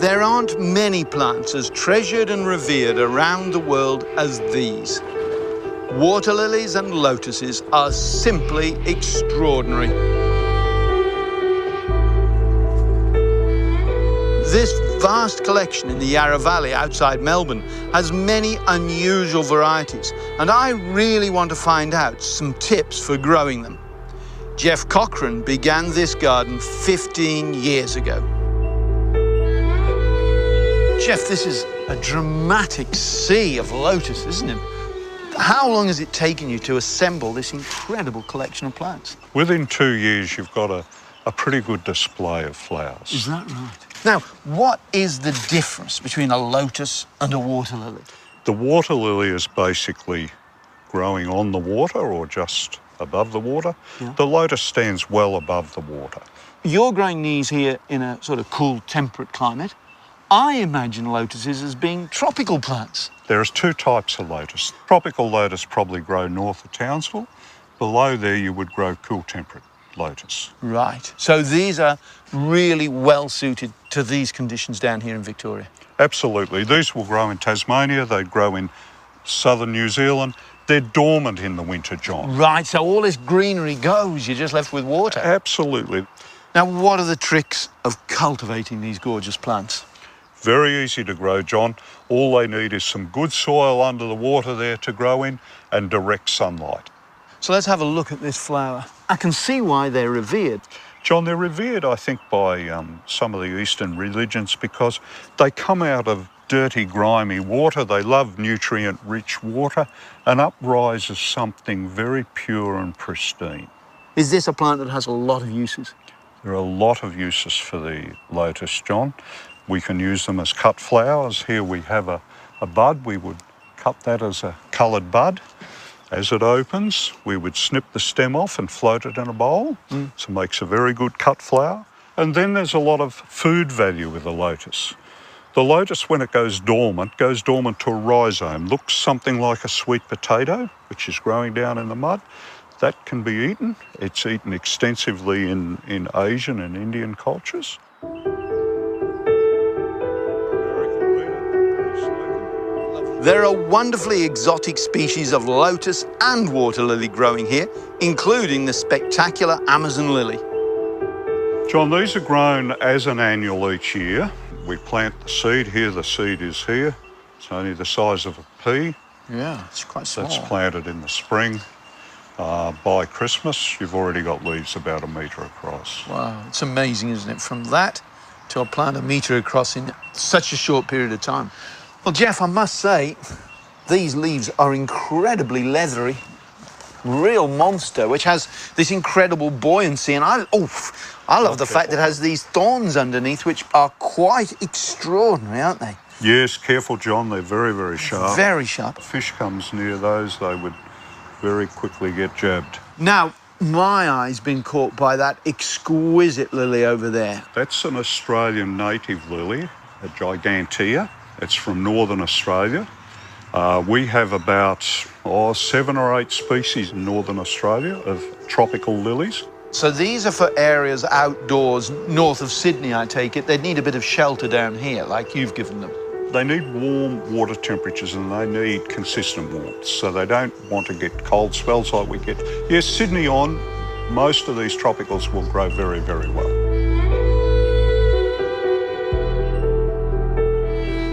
There aren't many plants as treasured and revered around the world as these. Water lilies and lotuses are simply extraordinary. This vast collection in the Yarra Valley outside Melbourne has many unusual varieties, and I really want to find out some tips for growing them. Geoff Cochrane began this garden 15 years ago. Geoff, this is a dramatic sea of lotus, isn't it? How long has it taken you to assemble this incredible collection of plants? Within 2 years, you've got a pretty good display of flowers. Is that right? Now, what is the difference between a lotus and a water lily? The water lily is basically growing on the water or just above the water. Yeah. The lotus stands well above the water. You're growing these here in a sort of cool, temperate climate. I imagine lotuses as being tropical plants. There's two types of lotus. Tropical lotus probably grow north of Townsville. Below there you would grow cool temperate lotus. Right. So these are really well suited to these conditions down here in Victoria. Absolutely. These will grow in Tasmania. They grow in southern New Zealand. They're dormant in the winter, John. Right. So all this greenery goes. You're just left with water. Absolutely. Now, what are the tricks of cultivating these gorgeous plants? Very easy to grow, John. All they need is some good soil under the water there to grow in and direct sunlight. So let's have a look at this flower. I can see why they're revered. John, they're revered, I think, by some of the Eastern religions because they come out of dirty, grimy water. They love nutrient-rich water, and uprise is something very pure and pristine. Is this a plant that has a lot of uses? There are a lot of uses for the lotus, John. We can use them as cut flowers. Here we have a bud. We would cut that as a coloured bud. As it opens, we would snip the stem off and float it in a bowl. So it makes a very good cut flower. And then there's a lot of food value with the lotus. The lotus, when it goes dormant to a rhizome. Looks something like a sweet potato, which is growing down in the mud. That can be eaten. It's eaten extensively in Asian and Indian cultures. There are wonderfully exotic species of lotus and water lily growing here, including the spectacular Amazon lily. John, these are grown as an annual each year. We plant the seed here. The seed is here. It's only the size of a pea. Yeah, it's quite small. That's planted in the spring. By Christmas, you've already got leaves about 1 metre across. Wow, it's amazing, isn't it? From that to a plant 1 metre across in such a short period of time. Well, Geoff, I must say, these leaves are incredibly leathery. Real monster, which has this incredible buoyancy. And I love the fact that it has these thorns underneath, which are quite extraordinary, aren't they? Yes, careful, John. They're very, very sharp. Very sharp. If a fish comes near those, they would very quickly get jabbed. Now, my eye's been caught by that exquisite lily over there. That's an Australian native lily, a gigantea. It's from northern Australia. We have about 7 or 8 species in northern Australia of tropical lilies. So these are for areas outdoors, north of Sydney, I take it. They'd need a bit of shelter down here, like you've given them. They need warm water temperatures and they need consistent warmth, so they don't want to get cold spells like we get. Yes, Sydney on, most of these tropicals will grow very, very well.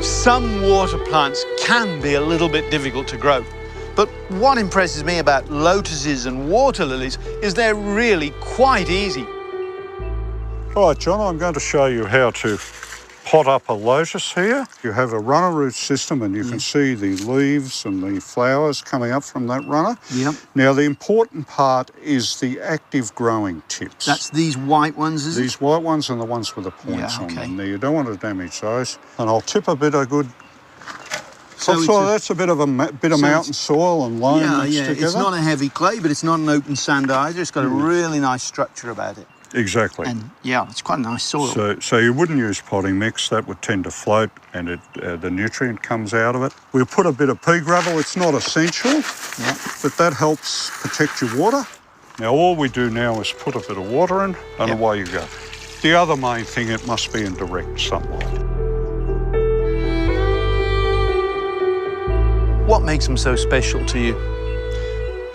Some water plants can be a little bit difficult to grow, but what impresses me about lotuses and water lilies is they're really quite easy. All right, John, I'm going to show you how to pot up a lotus here. You have a runner root system and you can see the leaves and the flowers coming up from that runner. Yep. Now, the important part is the active growing tips. That's these white ones, is it? These white ones and the ones with the points on them. Now, you don't want to damage those. And I'll tip a bit of good topsoil. That's a bit of mountain soil and loam mixed together. It's not a heavy clay, but it's not an open sand either. It's got a really nice structure about it. Exactly. And yeah, it's quite a nice soil. So you wouldn't use potting mix. That would tend to float and the nutrient comes out of it. We'll put a bit of pea gravel. It's not essential, but that helps protect your water. Now all we do now is put a bit of water in and away you go. The other main thing, it must be in direct sunlight. What makes them so special to you?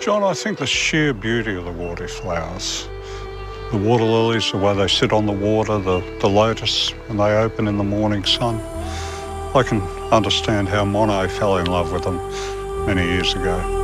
John, I think the sheer beauty of the water flowers. The water lilies, the way they sit on the water, the lotus when they open in the morning sun. I can understand how Monet fell in love with them many years ago.